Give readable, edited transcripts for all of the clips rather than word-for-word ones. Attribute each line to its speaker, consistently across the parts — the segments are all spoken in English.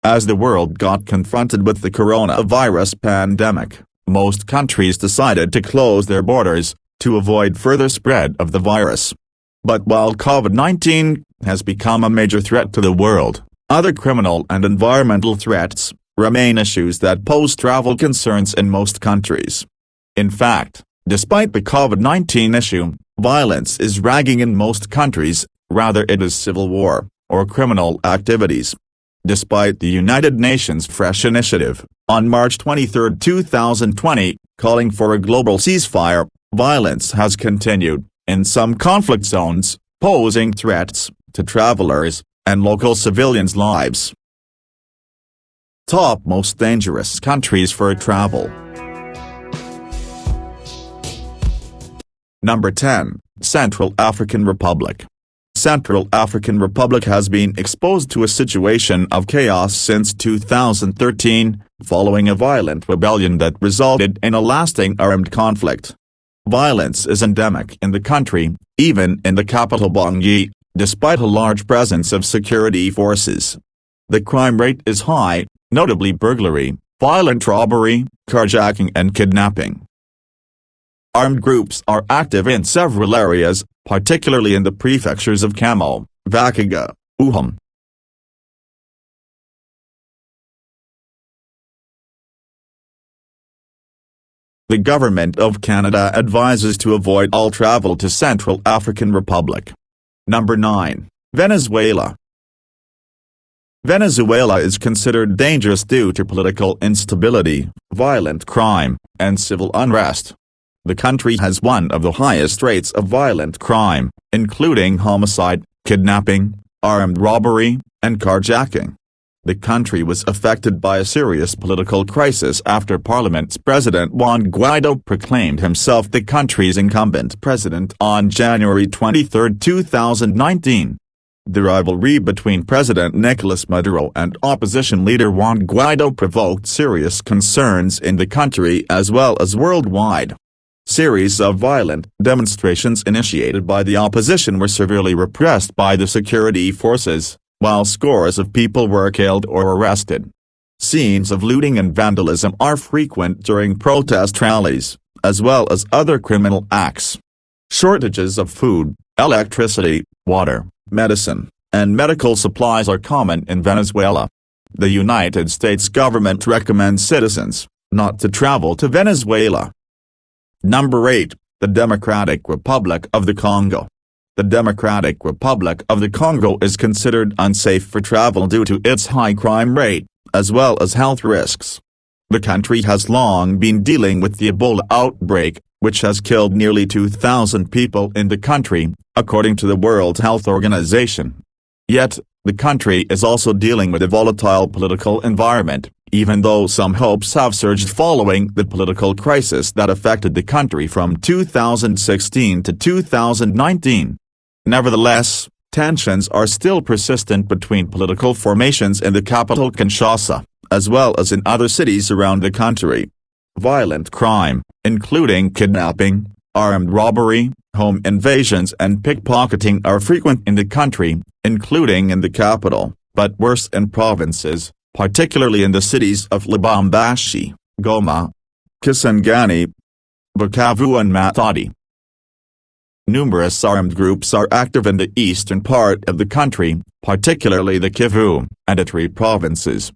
Speaker 1: As the world got confronted with the coronavirus pandemic, most countries decided to close their borders, to avoid further spread of the virus. But while COVID-19 has become a major threat to the world, other criminal and environmental threats remain issues that pose travel concerns in most countries. In fact, despite the COVID-19 issue, violence is raging in most countries, rather it is civil war, or criminal activities. Despite the United Nations Fresh Initiative, on March 23, 2020, calling for a global ceasefire, violence has continued, in some conflict zones, posing threats to travelers and local civilians' lives. Top most dangerous countries for travel. Number 10, Central African Republic. Central African Republic has been exposed to a situation of chaos since 2013, following a violent rebellion that resulted in a lasting armed conflict. Violence is endemic in the country, even in the capital Bangui, despite a large presence of security forces. The crime rate is high, notably burglary, violent robbery, carjacking and kidnapping. Armed groups are active in several areas, particularly in the prefectures of Kamo, Vakaga, Uhum. The Government of Canada advises to avoid all travel to Central African Republic. Number 9, Venezuela. Venezuela is considered dangerous due to political instability, violent crime, and civil unrest. The country has one of the highest rates of violent crime, including homicide, kidnapping, armed robbery, and carjacking. The country was affected by a serious political crisis after Parliament's President Juan Guaido proclaimed himself the country's incumbent president on January 23, 2019. The rivalry between President Nicolas Maduro and opposition leader Juan Guaido provoked serious concerns in the country as well as worldwide. Series of violent demonstrations initiated by the opposition were severely repressed by the security forces, while scores of people were killed or arrested. Scenes of looting and vandalism are frequent during protest rallies, as well as other criminal acts. Shortages of food, electricity, water, medicine, and medical supplies are common in Venezuela. The United States government recommends citizens not to travel to Venezuela. Number 8, the Democratic Republic of the Congo. The Democratic Republic of the Congo is considered unsafe for travel due to its high crime rate, as well as health risks. The country has long been dealing with the Ebola outbreak, which has killed nearly 2,000 people in the country, according to the World Health Organization. Yet, the country is also dealing with a volatile political environment, even though some hopes have surged following the political crisis that affected the country from 2016 to 2019. Nevertheless, tensions are still persistent between political formations in the capital Kinshasa, as well as in other cities around the country. Violent crime, including kidnapping, armed robbery, home invasions and pickpocketing are frequent in the country, including in the capital, but worse in provinces, particularly in the cities of Lubumbashi, Goma, Kisangani, Bukavu and Matadi. Numerous armed groups are active in the eastern part of the country, particularly the Kivu and Ituri provinces.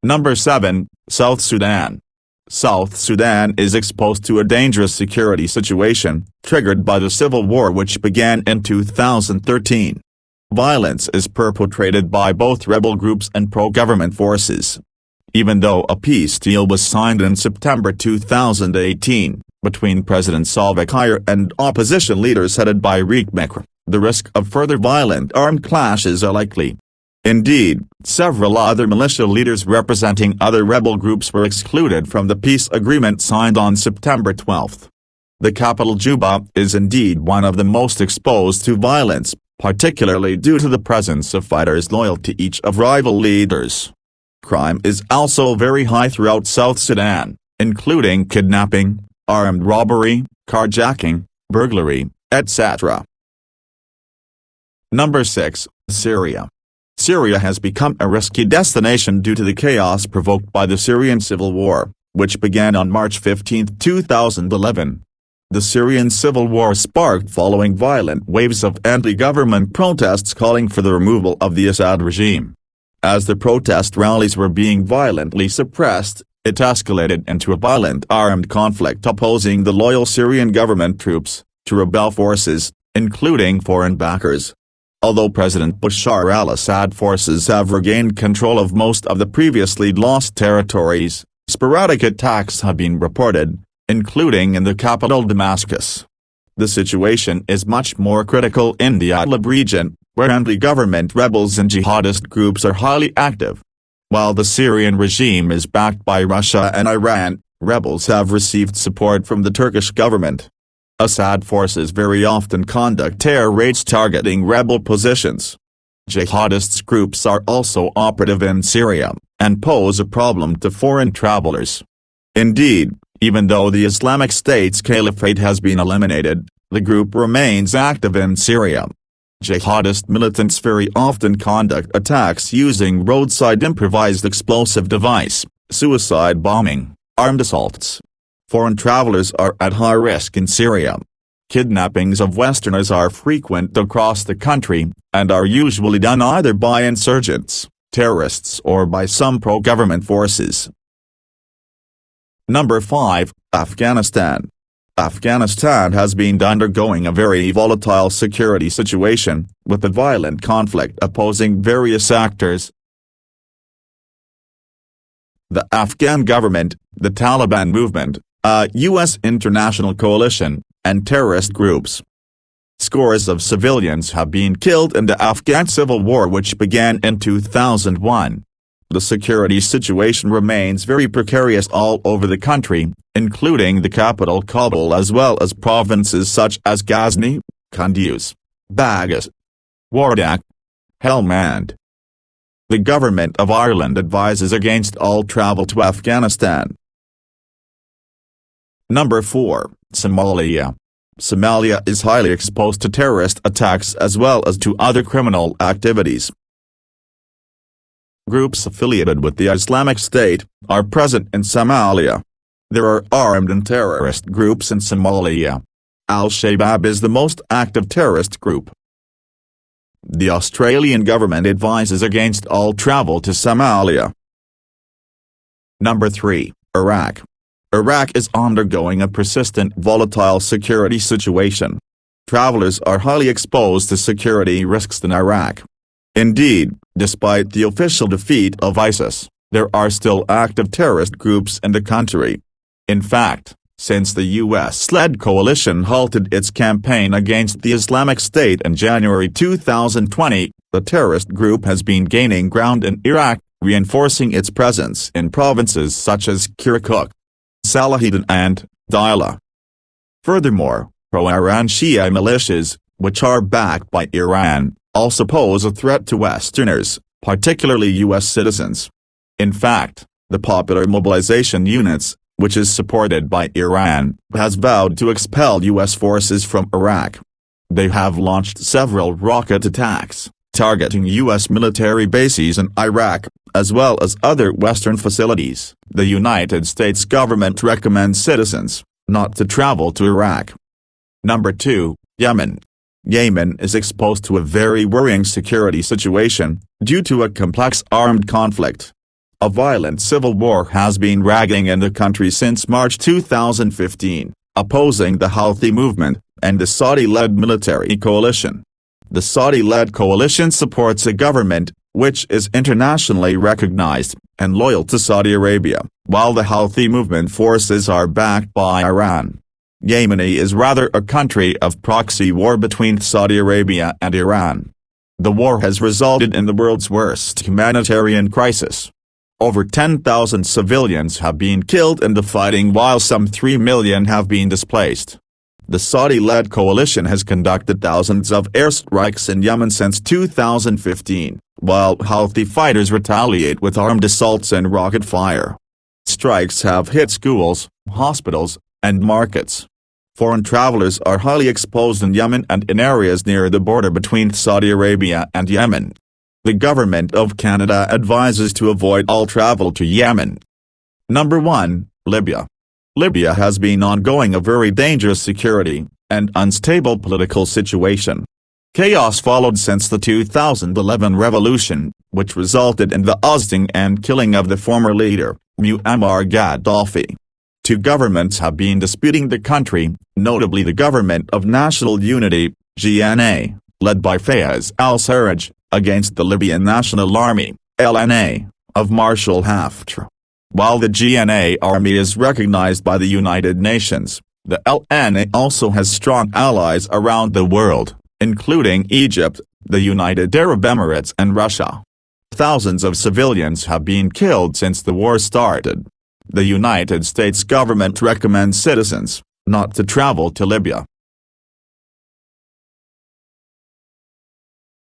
Speaker 1: Number 7, South Sudan. South Sudan is exposed to a dangerous security situation, triggered by the civil war which began in 2013. Violence is perpetrated by both rebel groups and pro-government forces. Even though a peace deal was signed in September 2018, between President Salva Kiir and opposition leaders headed by Riek Machar, the risk of further violent armed clashes are likely. Indeed, several other militia leaders representing other rebel groups were excluded from the peace agreement signed on September 12. The capital Juba is indeed one of the most exposed to violence, particularly due to the presence of fighters loyal to each of rival leaders. Crime is also very high throughout South Sudan, including kidnapping, armed robbery, carjacking, burglary, etc. Number 6, Syria. Syria has become a risky destination due to the chaos provoked by the Syrian civil war, which began on March 15, 2011. The Syrian civil war sparked following violent waves of anti-government protests calling for the removal of the Assad regime. As the protest rallies were being violently suppressed, it escalated into a violent armed conflict opposing the loyal Syrian government troops to rebel forces, including foreign backers. Although President Bashar al-Assad forces have regained control of most of the previously lost territories, sporadic attacks have been reported, including in the capital Damascus. The situation is much more critical in the Idlib region, where anti-government rebels and jihadist groups are highly active. While the Syrian regime is backed by Russia and Iran, rebels have received support from the Turkish government. Assad forces very often conduct terror raids targeting rebel positions. Jihadist groups are also operative in Syria, and pose a problem to foreign travelers. Indeed, even though the Islamic State's caliphate has been eliminated, the group remains active in Syria. Jihadist militants very often conduct attacks using roadside improvised explosive device, suicide bombing, armed assaults. Foreign travelers are at high risk in Syria. Kidnappings of Westerners are frequent across the country, and are usually done either by insurgents, terrorists or by some pro-government forces. Number 5, Afghanistan. Afghanistan has been undergoing a very volatile security situation, with a violent conflict opposing various actors. The Afghan government, the Taliban movement, a U.S. international coalition, and terrorist groups. Scores of civilians have been killed in the Afghan civil war, which began in 2001. The security situation remains very precarious all over the country, including the capital Kabul as well as provinces such as Ghazni, Kunduz, Baghdad, Wardak, Helmand. The government of Ireland advises against all travel to Afghanistan. Number 4, Somalia. Somalia is highly exposed to terrorist attacks as well as to other criminal activities. Groups affiliated with the Islamic State are present in Somalia. There are armed and terrorist groups in Somalia. Al-Shabaab is the most active terrorist group. The Australian government advises against all travel to Somalia. Number 3, Iraq. Iraq is undergoing a persistent volatile security situation. Travelers are highly exposed to security risks in Iraq. Indeed, despite the official defeat of ISIS, there are still active terrorist groups in the country. In fact, since the U.S.-led coalition halted its campaign against the Islamic State in January 2020, the terrorist group has been gaining ground in Iraq, reinforcing its presence in provinces such as Kirkuk, Salahuddin and Diyala. Furthermore, pro-Iran Shia militias, which are backed by Iran, also pose a threat to Westerners, particularly U.S. citizens. In fact, the Popular Mobilization Units, which is supported by Iran, has vowed to expel U.S. forces from Iraq. They have launched several rocket attacks, targeting U.S. military bases in Iraq, as well as other Western facilities. The United States government recommends citizens not to travel to Iraq. Number 2, Yemen. Yemen is exposed to a very worrying security situation, due to a complex armed conflict. A violent civil war has been raging in the country since March 2015, opposing the Houthi movement, and the Saudi-led military coalition. The Saudi-led coalition supports a government, which is internationally recognized, and loyal to Saudi Arabia, while the Houthi movement forces are backed by Iran. Yemen is rather a country of proxy war between Saudi Arabia and Iran. The war has resulted in the world's worst humanitarian crisis. Over 10,000 civilians have been killed in the fighting while some 3 million have been displaced. The Saudi-led coalition has conducted thousands of airstrikes in Yemen since 2015, while Houthi fighters retaliate with armed assaults and rocket fire. Strikes have hit schools, hospitals, and markets. Foreign travelers are highly exposed in Yemen and in areas near the border between Saudi Arabia and Yemen. The Government of Canada advises to avoid all travel to Yemen. Number 1, Libya. Libya has been ongoing a very dangerous security and unstable political situation. Chaos followed since the 2011 revolution, which resulted in the ousting and killing of the former leader, Muammar Gaddafi. Two governments have been disputing the country, notably the Government of National Unity, GNA, led by Fayez al-Sarraj, against the Libyan National Army, LNA, of Marshal Haftar. While the GNA army is recognized by the United Nations, the LNA also has strong allies around the world, including Egypt, the United Arab Emirates and Russia. Thousands of civilians have been killed since the war started. The United States government recommends citizens not to travel to Libya.